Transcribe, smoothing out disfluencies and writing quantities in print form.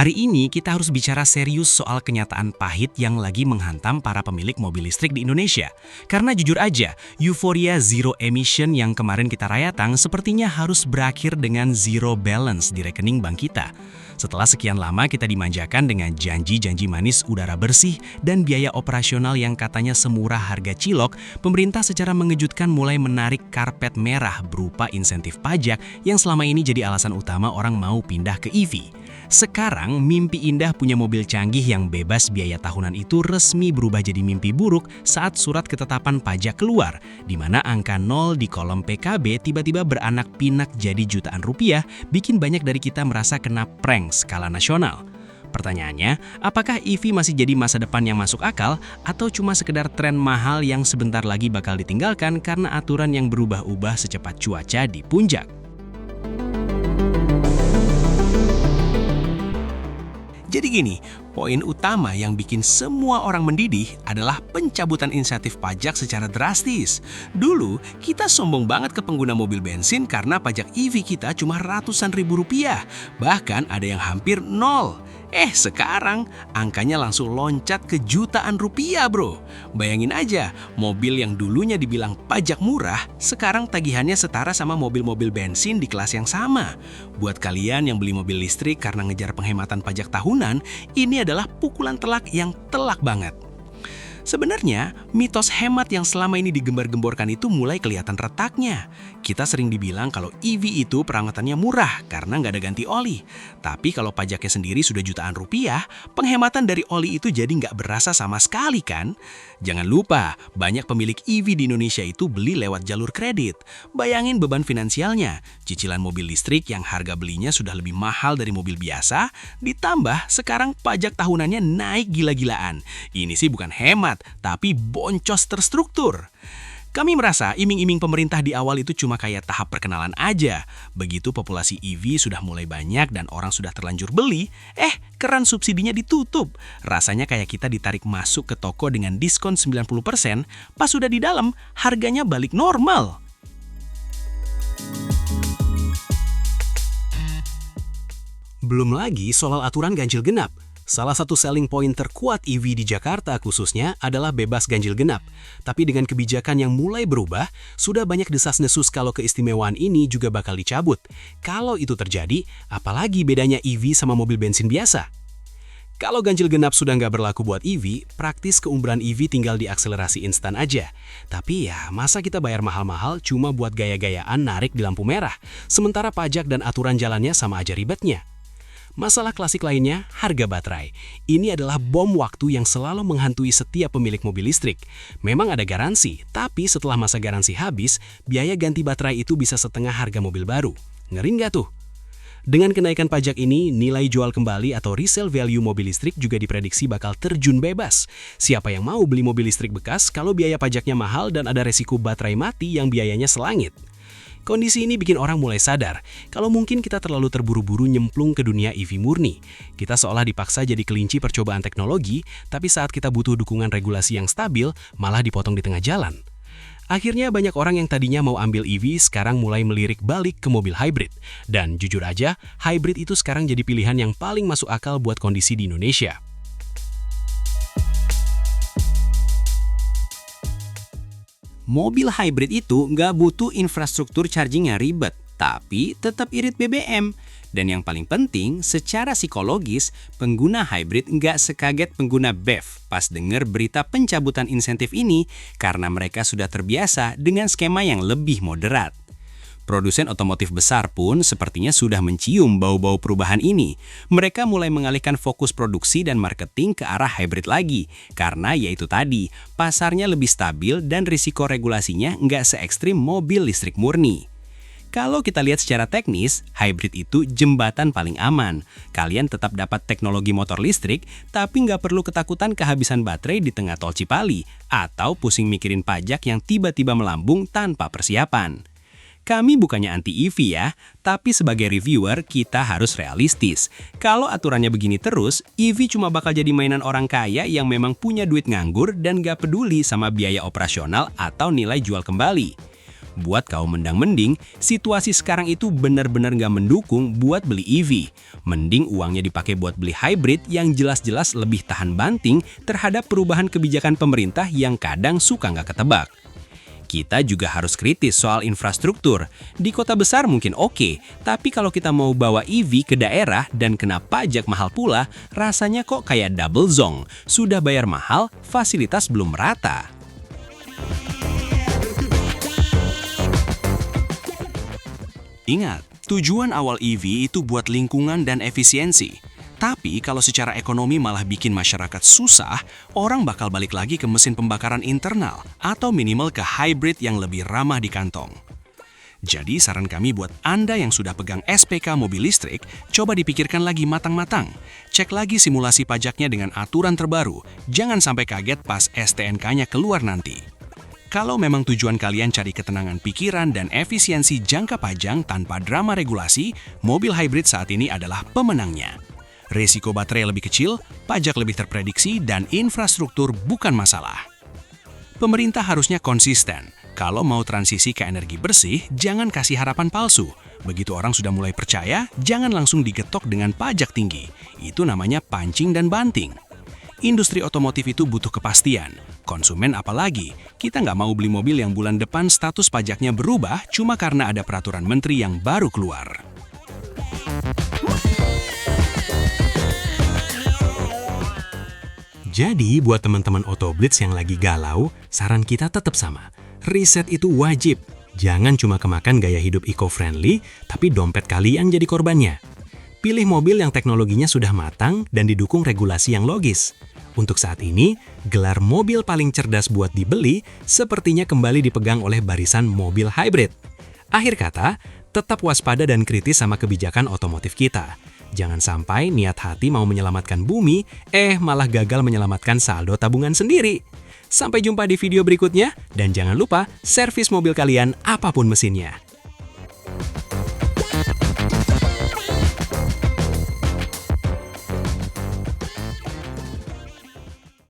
Hari ini kita harus bicara serius soal kenyataan pahit yang lagi menghantam para pemilik mobil listrik di Indonesia. Karena jujur aja, euforia zero emission yang kemarin kita rayatang sepertinya harus berakhir dengan zero balance di rekening bank kita. Setelah sekian lama kita dimanjakan dengan janji-janji manis udara bersih dan biaya operasional yang katanya semurah harga cilok, pemerintah secara mengejutkan mulai menarik karpet merah berupa insentif pajak yang selama ini jadi alasan utama orang mau pindah ke EV. Sekarang, mimpi indah punya mobil canggih yang bebas biaya tahunan itu resmi berubah jadi mimpi buruk saat surat ketetapan pajak keluar, di mana angka 0 di kolom PKB tiba-tiba beranak pinak jadi jutaan rupiah, bikin banyak dari kita merasa kena prank skala nasional. Pertanyaannya, apakah EV masih jadi masa depan yang masuk akal, atau cuma sekedar tren mahal yang sebentar lagi bakal ditinggalkan karena aturan yang berubah-ubah secepat cuaca di puncak? Jadi gini, poin utama yang bikin semua orang mendidih adalah pencabutan insentif pajak secara drastis. Dulu, kita sombong banget ke pengguna mobil bensin karena pajak EV kita cuma ratusan ribu rupiah. Bahkan ada yang hampir nol. Sekarang angkanya langsung loncat ke jutaan rupiah, bro. Bayangin aja, mobil yang dulunya dibilang pajak murah, sekarang tagihannya setara sama mobil-mobil bensin di kelas yang sama. Buat kalian yang beli mobil listrik karena ngejar penghematan pajak tahunan, ini adalah pukulan telak yang telak banget. Sebenarnya, mitos hemat yang selama ini digembar-gemborkan itu mulai kelihatan retaknya. Kita sering dibilang kalau EV itu perawatannya murah karena nggak ada ganti oli. Tapi kalau pajaknya sendiri sudah jutaan rupiah, penghematan dari oli itu jadi nggak berasa sama sekali kan? Jangan lupa, banyak pemilik EV di Indonesia itu beli lewat jalur kredit. Bayangin beban finansialnya, cicilan mobil listrik yang harga belinya sudah lebih mahal dari mobil biasa, ditambah sekarang pajak tahunannya naik gila-gilaan. Ini sih bukan hemat, tapi boncos terstruktur. Kami merasa iming-iming pemerintah di awal itu cuma kayak tahap perkenalan aja. Begitu populasi EV sudah mulai banyak dan orang sudah terlanjur beli, keran subsidinya ditutup. Rasanya kayak kita ditarik masuk ke toko dengan diskon 90%, pas sudah di dalam, harganya balik normal. Belum lagi soal aturan ganjil genap. Salah satu selling point terkuat EV di Jakarta khususnya adalah bebas ganjil genap. Tapi dengan kebijakan yang mulai berubah, sudah banyak desas-desus kalau keistimewaan ini juga bakal dicabut. Kalau itu terjadi, apalagi bedanya EV sama mobil bensin biasa? Kalau ganjil genap sudah nggak berlaku buat EV, praktis keumburan EV tinggal diakselerasi instan aja. Tapi ya, masa kita bayar mahal-mahal cuma buat gaya-gayaan narik di lampu merah, sementara pajak dan aturan jalannya sama aja ribetnya? Masalah klasik lainnya, harga baterai. Ini adalah bom waktu yang selalu menghantui setiap pemilik mobil listrik. Memang ada garansi, tapi setelah masa garansi habis, biaya ganti baterai itu bisa setengah harga mobil baru. Ngeri nggak tuh? Dengan kenaikan pajak ini, nilai jual kembali atau resale value mobil listrik juga diprediksi bakal terjun bebas. Siapa yang mau beli mobil listrik bekas kalau biaya pajaknya mahal dan ada resiko baterai mati yang biayanya selangit? Kondisi ini bikin orang mulai sadar kalau mungkin kita terlalu terburu-buru nyemplung ke dunia EV murni. Kita seolah dipaksa jadi kelinci percobaan teknologi, tapi saat kita butuh dukungan regulasi yang stabil, malah dipotong di tengah jalan. Akhirnya banyak orang yang tadinya mau ambil EV sekarang mulai melirik balik ke mobil hybrid. Dan jujur aja, hybrid itu sekarang jadi pilihan yang paling masuk akal buat kondisi di Indonesia. Mobil hybrid itu nggak butuh infrastruktur charging yang ribet, tapi tetap irit BBM. Dan yang paling penting, secara psikologis, pengguna hybrid nggak sekaget pengguna BEV pas dengar berita pencabutan insentif ini karena mereka sudah terbiasa dengan skema yang lebih moderat. Produsen otomotif besar pun sepertinya sudah mencium bau-bau perubahan ini. Mereka mulai mengalihkan fokus produksi dan marketing ke arah hybrid lagi. Karena yaitu tadi, pasarnya lebih stabil dan risiko regulasinya nggak se-ekstrim mobil listrik murni. Kalau kita lihat secara teknis, hybrid itu jembatan paling aman. Kalian tetap dapat teknologi motor listrik, tapi nggak perlu ketakutan kehabisan baterai di tengah tol Cipali, atau pusing mikirin pajak yang tiba-tiba melambung tanpa persiapan. Kami bukannya anti-EV ya, tapi sebagai reviewer kita harus realistis. Kalau aturannya begini terus, EV cuma bakal jadi mainan orang kaya yang memang punya duit nganggur dan gak peduli sama biaya operasional atau nilai jual kembali. Buat kaum mendang-mending, situasi sekarang itu benar-benar nggak mendukung buat beli EV. Mending uangnya dipakai buat beli hybrid yang jelas-jelas lebih tahan banting terhadap perubahan kebijakan pemerintah yang kadang suka nggak ketebak. Kita juga harus kritis soal infrastruktur. Di kota besar mungkin oke, tapi kalau kita mau bawa EV ke daerah dan kena pajak mahal pula, rasanya kok kayak double zong. Sudah bayar mahal, fasilitas belum merata. Ingat, tujuan awal EV itu buat lingkungan dan efisiensi. Tapi kalau secara ekonomi malah bikin masyarakat susah, orang bakal balik lagi ke mesin pembakaran internal atau minimal ke hybrid yang lebih ramah di kantong. Jadi saran kami buat Anda yang sudah pegang SPK mobil listrik, coba dipikirkan lagi matang-matang. Cek lagi simulasi pajaknya dengan aturan terbaru. Jangan sampai kaget pas STNK-nya keluar nanti. Kalau memang tujuan kalian cari ketenangan pikiran dan efisiensi jangka panjang tanpa drama regulasi, mobil hybrid saat ini adalah pemenangnya. Risiko baterai lebih kecil, pajak lebih terprediksi, dan infrastruktur bukan masalah. Pemerintah harusnya konsisten. Kalau mau transisi ke energi bersih, jangan kasih harapan palsu. Begitu orang sudah mulai percaya, jangan langsung digetok dengan pajak tinggi. Itu namanya pancing dan banting. Industri otomotif itu butuh kepastian. Konsumen apalagi, kita nggak mau beli mobil yang bulan depan status pajaknya berubah cuma karena ada peraturan menteri yang baru keluar. Jadi, buat teman-teman Otoblitz yang lagi galau, saran kita tetap sama. Riset itu wajib. Jangan cuma kemakan gaya hidup eco-friendly, tapi dompet kalian jadi korbannya. Pilih mobil yang teknologinya sudah matang dan didukung regulasi yang logis. Untuk saat ini, gelar mobil paling cerdas buat dibeli sepertinya kembali dipegang oleh barisan mobil hybrid. Akhir kata, tetap waspada dan kritis sama kebijakan otomotif kita. Jangan sampai niat hati mau menyelamatkan bumi, malah gagal menyelamatkan saldo tabungan sendiri. Sampai jumpa di video berikutnya, dan jangan lupa servis mobil kalian apapun mesinnya.